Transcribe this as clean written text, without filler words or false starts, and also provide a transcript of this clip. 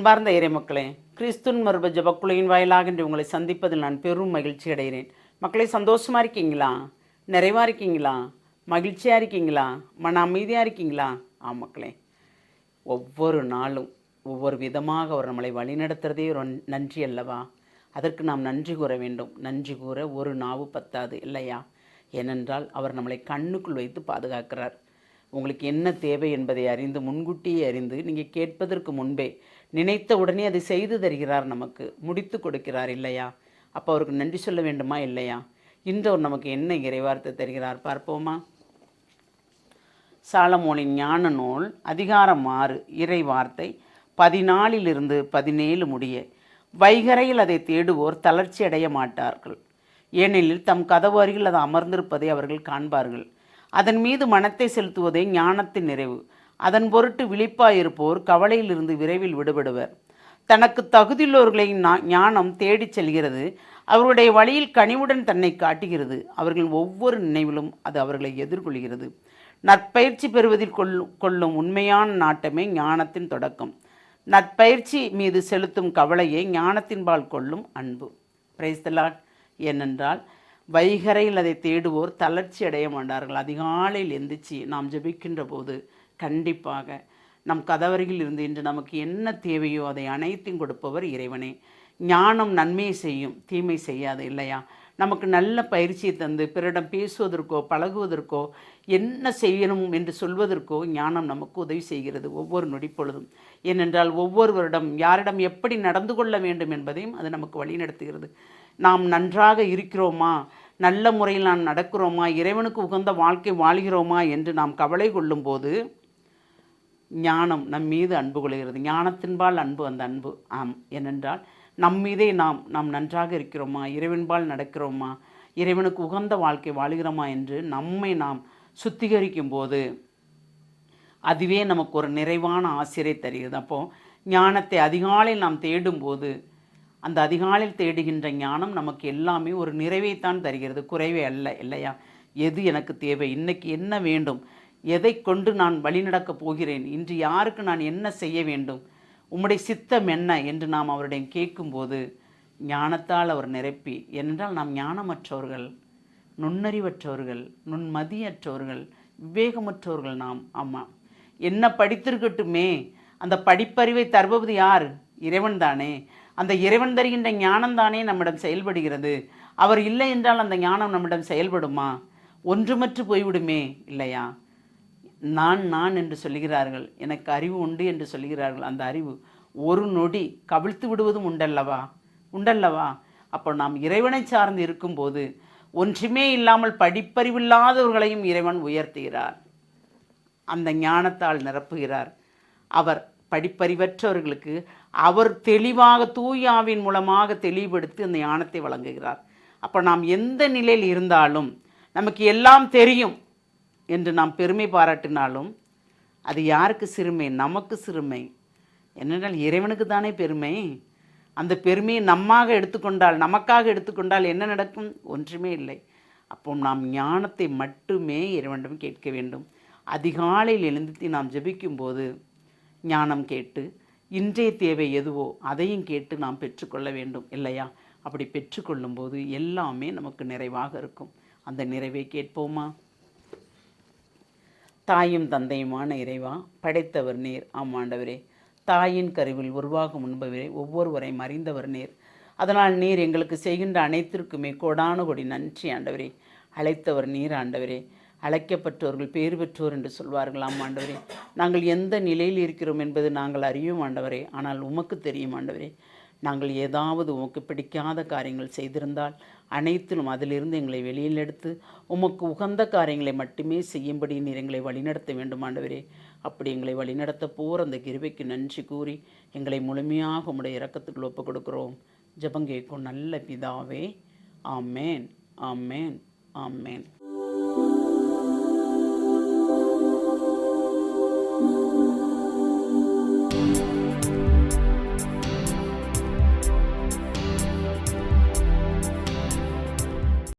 அன்பார்ந்த இறைமக்களே, கிறிஸ்துவின் மறுப ஜெபக்குழுவின் வாயிலாக இன்று உங்களை சந்திப்பதில் நான் பெரும் மகிழ்ச்சி அடைகிறேன். மக்களே, சந்தோஷமாக இருக்கீங்களா? நிறைவாக இருக்கீங்களா? மகிழ்ச்சியாக இருக்கீங்களா? மன அமைதியாக இருக்கீங்களா? மக்களே, ஒவ்வொரு நாளும் ஒவ்வொரு விதமாக அவர் நம்மளை வழிநடத்துகிறதே ஒரு நன்றி அல்லவா? அதற்கு நாம் நன்றி கூற வேண்டும். நன்றி கூற ஒரு நாவு பத்தாது இல்லையா? ஏனென்றால் அவர் நம்மளை கண்ணுக்குள் வைத்து பாதுகாக்கிறார். உங்களுக்கு என்ன தேவை என்பதை அறிந்து, முன்கூட்டியே அறிந்து, நீங்கள் கேட்பதற்கு முன்பே நினைத்த உடனே அதை செய்து தருகிறார், நமக்கு முடித்து கொடுக்கிறார் இல்லையா? அப்போ அவருக்கு நன்றி சொல்ல வேண்டுமா இல்லையா? இன்று அவர் நமக்கு என்ன இறைவார்த்தை தருகிறார் பார்ப்போமா? சாலமோனின் ஞான நூல் அதிகாரம் 6 இறை வார்த்தை 14 17 முடிய. வைகரையில் அதை தேடுவோர் தளர்ச்சி அடைய மாட்டார்கள், ஏனெனில் தம் கதவு அருகில் அது அமர்ந்திருப்பதை அவர்கள் காண்பார்கள். அதன் மீது மனத்தை செலுத்துவதே ஞானத்தின் நிறைவு. அதன் பொருட்டு விழிப்பாயிருப்போர் கவலையிலிருந்து விரைவில் விடுபடுவர். தனக்கு தகுதியுள்ளவர்களை ஞானம் தேடிச் செல்கிறது. அவர்களுடைய வழியில் கனிவுடன் தன்னை காட்டுகிறது. அவர்கள் ஒவ்வொரு நினைவிலும் அது அவர்களை எதிர்கொள்கிறது. நற்பயிற்சி பெறுவதில் கொள்ளும் உண்மையான நாட்டமே ஞானத்தின் தொடக்கம். நற்பயிற்சி மீது செலுத்தும் கவலையே ஞானத்தின்பால் கொள்ளும் அன்பு. Praise the Lord. ஏனென்றால் வைகரையில் அதை தேடுவோர் தளர்ச்சி அடைய மாட்டார்கள். அதிகாலையில் எந்திரிச்சு நாம் ஜெபிக்கின்ற போது கண்டிப்பாக நம் கதவருகில் இருந்து இன்று நமக்கு என்ன தேவையோ அதை அனைத்தையும் கொடுப்பவர் இறைவனே. ஞானம் நன்மையை செய்யும், தீமை செய்யாது இல்லையா? நமக்கு நல்ல பயிற்சியை தந்து பிறரிடம் பேசுவதற்கோ பழகுவதற்கோ என்ன செய்யணும் என்று சொல்வதற்கோ ஞானம் நமக்கு உதவி செய்கிறது ஒவ்வொரு நொடிப்பொழுதும். ஏனென்றால் ஒவ்வொருவரிடம் யாரிடம் எப்படி நடந்து கொள்ள வேண்டும் என்பதையும் அது நமக்கு வழிநடத்துகிறது. நாம் நன்றாக இருக்கிறோமா, நல்ல முறையில் நாம் நடக்கிறோமா, இறைவனுக்கு உகந்த வாழ்க்கை வாழ்கிறோமா என்று நாம் கவலை கொள்ளும்போது ஞானம் நம் மீது அன்பு கொள்கிறது. ஞானத்தின்பால் அன்பு, அந்த அன்பு ஏனென்றால் நம் மீதே நாம் நன்றாக இருக்கிறோமா, இறைவன்பால் நடக்கிறோமா, இறைவனுக்கு உகந்த வாழ்க்கை வாழ்கிறோமா என்று நம்மை நாம் சுத்திகரிக்கும் போது அதுவே நமக்கு ஒரு நிறைவான ஆசிரியை தருகிறது. அப்போது ஞானத்தை அதிகாலையில் நாம் தேடும்போது அந்த அதிகாலையில் தேடுகின்ற ஞானம் நமக்கு எல்லாமே ஒரு நிறைவைத்தான் தருகிறது, குறைவே அல்ல இல்லையா? எது எனக்கு தேவை, இன்னைக்கு என்ன வேண்டும், எதை கொண்டு நான் வழிநடக்கப் போகிறேன், இன்று யாருக்கு நான் என்ன செய்ய வேண்டும், உம்முடைய சித்தம் என்ன என்று நாம் அவரிடம் கேட்கும்போது ஞானத்தால் அவர் நிரப்பி. ஏனென்றால் நாம் ஞானமற்றவர்கள், நுண்ணறிவற்றவர்கள், நுண்மதியற்றவர்கள், விவேகமற்றவர்கள் நாம். ஆமாம், என்ன படித்திருக்கட்டுமே, அந்த படிப்பறிவை தருவது யார்? இறைவன் தானே. அந்த இறைவன் தருகின்ற ஞானம் தானே நம்மிடம் செயல்படுகிறது. அவர் இல்லை என்றால் அந்த ஞானம் நம்மிடம் செயல்படுமா? ஒன்றுமற்று போய்விடுமே இல்லையா? நான் என்று சொல்லுகிறார்கள், எனக்கு அறிவு உண்டு என்று சொல்லுகிறார்கள். அந்த அறிவு ஒரு நொடி கவிழ்த்து விடுவதும் உண்டல்லவா? அப்போ நாம் இறைவனை சார்ந்து இருக்கும்போது ஒன்றுமே இல்லாமல் படிப்பறிவில்லாதவர்களையும் இறைவன் உயர்த்துகிறார், அந்த ஞானத்தால் நிரப்புகிறார். அவர் படிப்பறிவற்றவர்களுக்கு அவர் தெளிவாக தூயாவின் மூலமாக தெளிவுபடுத்தி அந்த ஞானத்தை வழங்குகிறார். அப்போ நாம் எந்த நிலையில் இருந்தாலும் நமக்கு எல்லாம் தெரியும் என்று நாம் பெருமை பாராட்டினாலும் அது யாருக்கு சிறுமை? நமக்கு சிறுமை. என்னென்றால் இறைவனுக்கு தானே பெருமை. அந்த பெருமையை நமக்காக எடுத்துக்கொண்டால் என்ன நடக்கும்? ஒன்றுமே இல்லை. அப்போ நாம் ஞானத்தை மட்டுமே இறைவனிடம் கேட்க வேண்டும். அதிகாலையில் எழுந்து நாம் ஜெபிக்கும்போது ஞானம் கேட்டு இன்றைய தேவை எதுவோ அதையும் கேட்டு நாம் பெற்றுக்கொள்ள வேண்டும் இல்லையா? அப்படி பெற்றுக்கொள்ளும்போது எல்லாமே நமக்கு நிறைவாக இருக்கும். அந்த நிறைவை கேட்போமா? தாயும் தந்தையுமான இறைவா, படைத்தவர் நீர். ஆண்டவரே, தாயின் கருவில் உருவாகும் முன்பவரே ஒவ்வொருவரையும் அறிந்தவர் நீர். அதனால் நீர் எங்களுக்கு செய்கின்ற அனைத்திற்குமே கோடானு கோடி நன்றி ஆண்டவரே. அழைத்தவர் நீர் ஆண்டவரே. அழைக்கப்பட்டவர்கள் பேறு பெற்றோர் என்று சொல்வார்களாம் ஆண்டவரே. நாங்கள் எந்த நிலையில் இருக்கிறோம் என்பது நாங்கள் அறியும் ஆண்டவரே. ஆனால் உமக்கு தெரியும் ஆண்டவரே. நாங்கள் ஏதாவது உமக்கு பிடிக்காத காரியங்கள் செய்திருந்தால் அனைத்திலும் அதிலிருந்து எங்களை வெளியில் எடுத்து உமக்கு உகந்த காரியங்களை மட்டுமே செய்யும்படி நீர் எங்களை வழிநடத்த வேண்டும் ஆண்டவரே. அப்படி எங்களை வழிநடத்த போகிற அந்த கிருபைக்கு நன்றி கூறி எங்களை முழுமையாக உம்முடைய இரக்கத்துக்குள் ஒப்புக் கொடுக்கிறோம். ஜெபம் கேட்கும் நல்ல பிதாவே. ஆமேன், ஆமேன், ஆமேன்.